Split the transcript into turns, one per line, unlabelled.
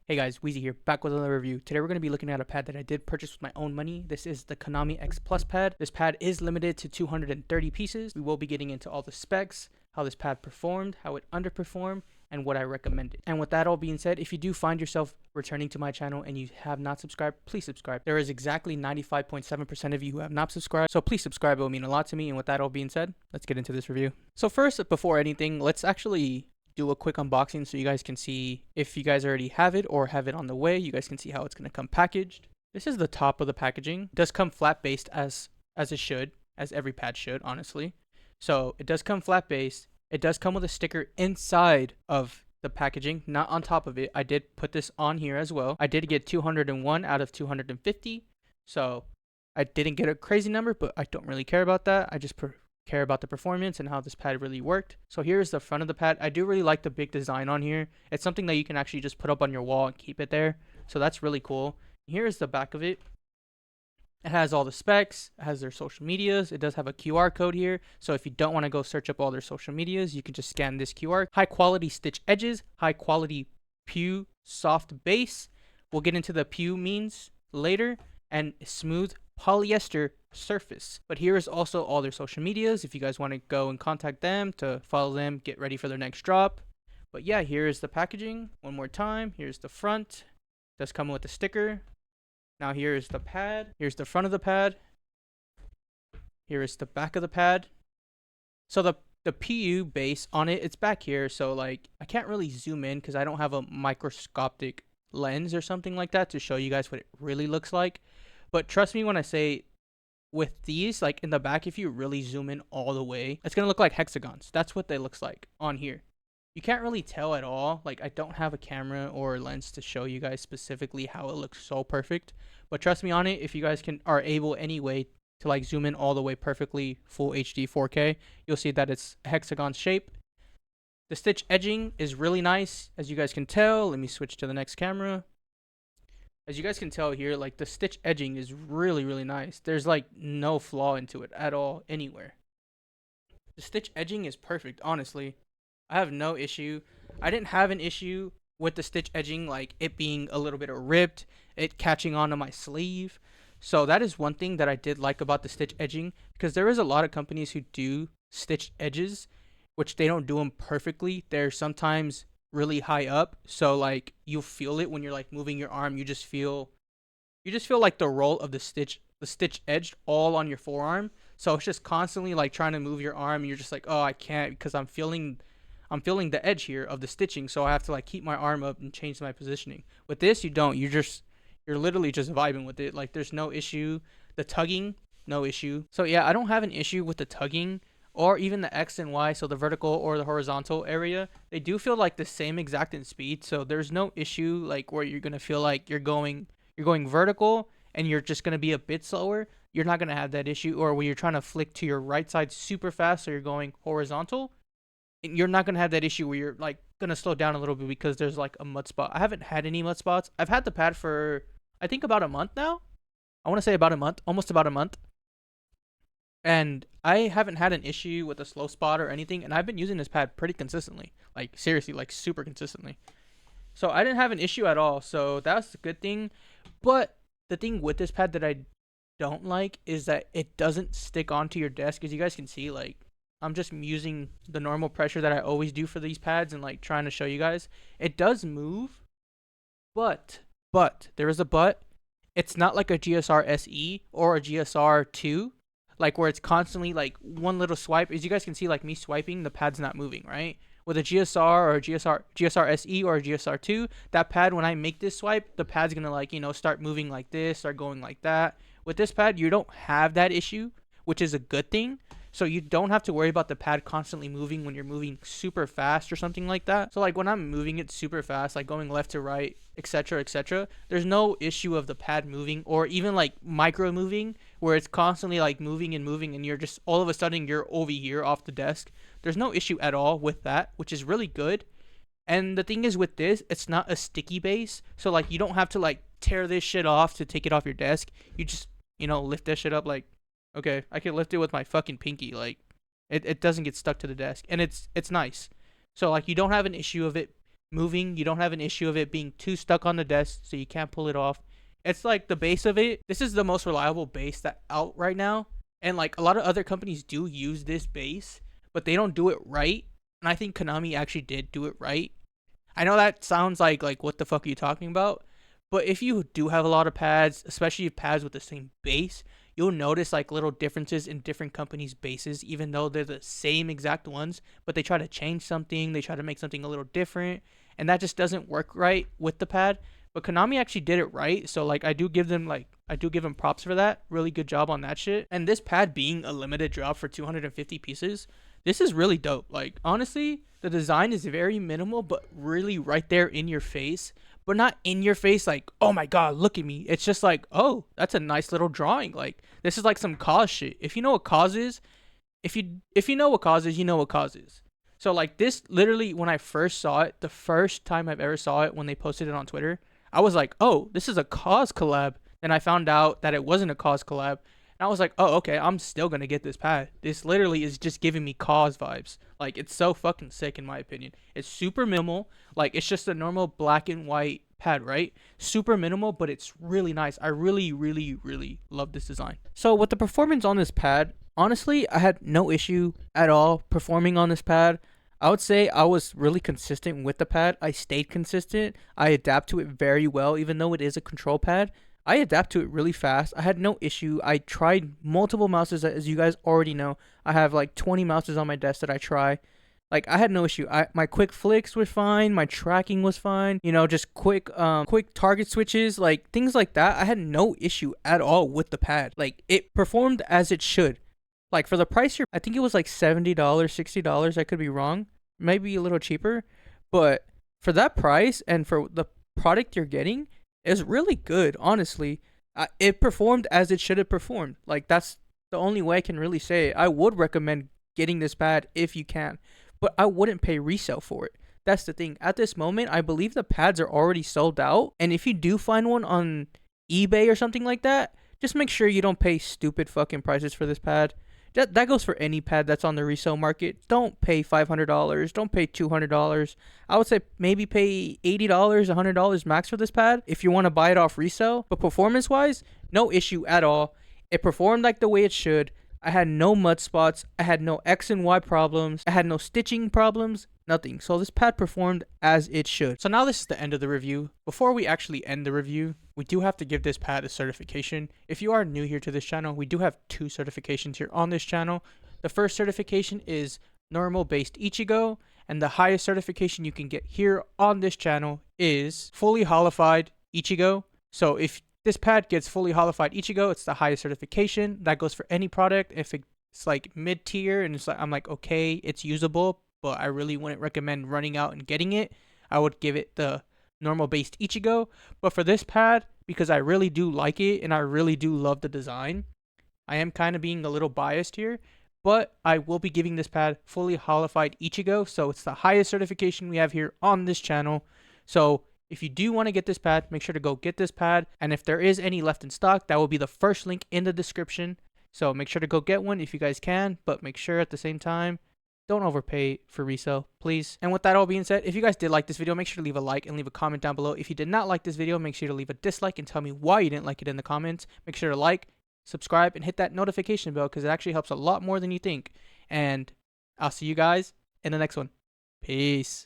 Hey guys, Wheezy here, back with another review. Today we're going to be looking at a pad that I did purchase with my own money. This is the Kanami X Plus pad. This pad is limited to 230 pieces. We will be getting into all the specs, how this pad performed, how it underperformed, and what I recommended. And with that all being said, if you do find yourself returning to my channel and you have not subscribed, please subscribe. There is exactly 95.7% of you who have not subscribed, so please subscribe. It will mean a lot to me. And with that all being said, let's get into this review. So first, before anything, let's actually do a quick unboxing so you guys can see if you guys already have it or have it on the way. You guys can see how it's going to come packaged. This is the top of the packaging. It does come flat based as it should, as every pad should, honestly. So it does come flat based. It does come with a sticker inside of the packaging, not on top of it. I did put this on here as well. I did get 201 out of 250. So I didn't get a crazy number, but I don't really care about that. I just care about the performance and how this pad really worked. So here's the front of the pad. I do really like the big design on here. It's something that you can actually just put up on your wall and keep it there. So that's really cool. Here's the back of it. It has all the specs. It has their social medias. It does have a QR code here. So if you don't want to go search up all their social medias, you can just scan this QR. High quality stitch edges, high quality PU soft base. We'll get into the PU means later. And smooth polyester surface. But here is also all their social medias if you guys want to go and contact them to follow them, get ready for their next drop. But yeah, here is the packaging one more time. Here's the front. It does come with a sticker. Now here is the pad. Here's the front of the pad. Here is the back of the pad. So the PU base on it, it's back here. So like I can't really zoom in because I don't have a microscopic lens or something like that to show you guys what it really looks like. But trust me when I say with these, like in the back, if you really zoom in all the way, it's gonna look like hexagons. That's what they looks like on here. You can't really tell at all. Like I don't have a camera or a lens to show you guys specifically how it looks so perfect. But trust me on it, if you guys are able anyway to like zoom in all the way perfectly full HD 4K, you'll see that it's a hexagon shape. The stitch edging is really nice, as you guys can tell. Let me switch to the next camera. As you guys can tell here, like the stitch edging is really, really nice. There's like no flaw into it at all anywhere. The stitch edging is perfect, honestly. I have no issue. I didn't have an issue with the stitch edging, like it being a little bit ripped, it catching onto my sleeve. So that is one thing that I did like about the stitch edging, because there is a lot of companies who do stitched edges, which they don't do them perfectly. They're sometimes really high up, so like you'll feel it when you're like moving your arm. You just feel like the roll of the stitch edged all on your forearm. So it's just constantly like trying to move your arm and you're just like, oh, I can't, because I'm feeling the edge here of the stitching, so I have to like keep my arm up and change my positioning. With this, you don't. You're literally just vibing with it. Like there's no issue. The tugging, no issue. So yeah, I don't have an issue with the tugging or even the X and Y, so the vertical or the horizontal area. They do feel like the same exact in speed, so there's no issue like where you're gonna feel like you're going vertical and you're just gonna be a bit slower. You're not gonna have that issue. Or when you're trying to flick to your right side super fast, so you're going horizontal, you're not gonna have that issue where you're like gonna slow down a little bit because there's like a mud spot. I haven't had any mud spots. I've had the pad for I think about a month now. I want to say about a month, almost about a month. And I haven't had an issue with a slow spot or anything, and I've been using this pad pretty consistently. Like seriously, like super consistently. So I didn't have an issue at all. So that's a good thing. But the thing with this pad that I don't like is that it doesn't stick onto your desk. As you guys can see, like I'm just using the normal pressure that I always do for these pads and like trying to show you guys. It does move, but there is a but. It's not like a GSR SE or a GSR 2, like where it's constantly like one little swipe. As you guys can see, like me swiping, the pad's not moving, right? With a GSR or a GSR SE or a GSR 2, that pad, when I make this swipe, the pad's gonna like, start moving like this, start going like that. With this pad, you don't have that issue, which is a good thing. So you don't have to worry about the pad constantly moving when you're moving super fast or something like that. So like when I'm moving it super fast, like going left to right, etc., there's no issue of the pad moving, or even like micro moving where it's constantly like moving and you're just all of a sudden you're over here off the desk. There's no issue at all with that, which is really good. And the thing is with this, it's not a sticky base. So like you don't have to like tear this shit off to take it off your desk. You just, lift this shit up like, okay, I can lift it with my fucking pinky. Like, it doesn't get stuck to the desk, and it's nice. So like, you don't have an issue of it moving. You don't have an issue of it being too stuck on the desk, so you can't pull it off. It's like the base of it. This is the most reliable base that out right now. And like a lot of other companies do use this base, but they don't do it right. And I think Konami actually did do it right. I know that sounds like what the fuck are you talking about? But if you do have a lot of pads, especially pads with the same base, you'll notice like little differences in different companies' bases, even though they're the same exact ones, but they try to change something, they try to make something a little different, and that just doesn't work right with the pad. But Konami actually did it right, so like I do give them props for that. Really good job on that shit. And this pad being a limited drop for 250 pieces, this is really dope. Like honestly, the design is very minimal, but really right there in your face. But not in your face like, oh my god, look at me. It's just like, oh, that's a nice little drawing. Like this is like some cause shit. If you know what cause is, if you know what cause is, you know what cause is. So like this literally when I first saw it, the first time I've ever saw it when they posted it on Twitter, I was like, oh, this is a cause collab. Then I found out that it wasn't a cause collab. And I was like, oh, okay, I'm still going to get this pad. This literally is just giving me cause vibes. Like, it's so fucking sick in my opinion. It's super minimal. Like, it's just a normal black and white pad, right? Super minimal, but it's really nice. I really, really, really love this design. So with the performance on this pad, honestly, I had no issue at all performing on this pad. I would say I was really consistent with the pad. I stayed consistent. I adapt to it very well, even though it is a control pad. I adapt to it really fast. I had no issue. I tried multiple mouses, as you guys already know. I have like 20 mouses on my desk that I try. Like I had no issue. My quick flicks were fine. My tracking was fine. You know, just quick target switches, like things like that. I had no issue at all with the pad. Like it performed as it should. Like for the price here, I think it was like $70, $60. I could be wrong. Maybe a little cheaper, but for that price and for the product you're getting, is really good, honestly. It performed as it should have performed. Like, that's the only way I can really say it. I would recommend getting this pad if you can, but I wouldn't pay resale for it. That's the thing. At this moment, I believe the pads are already sold out, and if you do find one on eBay or something like that, just make sure you don't pay stupid fucking prices for this pad. That goes for any pad that's on the resale market. Don't pay $500. Don't pay $200. I would say maybe pay $80, $100 max for this pad if you want to buy it off resale. But performance-wise, no issue at all. It performed like the way it should. I had no mud spots. I had no X and Y problems. I had no stitching problems. Nothing. So this pad performed as it should. So now this is the end of the review. Before we actually end the review, we do have to give this pad a certification. If you are new here to this channel, we do have 2 certifications here on this channel. The first certification is normal based Ichigo, and the highest certification you can get here on this channel is fully holified Ichigo. So if this pad gets fully holified Ichigo, it's the highest certification. That goes for any product. If it's like mid-tier and it's like I'm like, okay, it's usable, but I really wouldn't recommend running out and getting it, I would give it the normal based Ichigo. But for this pad, because I really do like it and I really do love the design, I am kind of being a little biased here, but I will be giving this pad fully holified Ichigo. So it's the highest certification we have here on this channel. So if you do want to get this pad, make sure to go get this pad. And if there is any left in stock, that will be the first link in the description. So make sure to go get one if you guys can, but make sure at the same time, don't overpay for resale, please. And with that all being said, if you guys did like this video, make sure to leave a like and leave a comment down below. If you did not like this video, make sure to leave a dislike and tell me why you didn't like it in the comments. Make sure to like, subscribe, and hit that notification bell because it actually helps a lot more than you think. And I'll see you guys in the next one. Peace.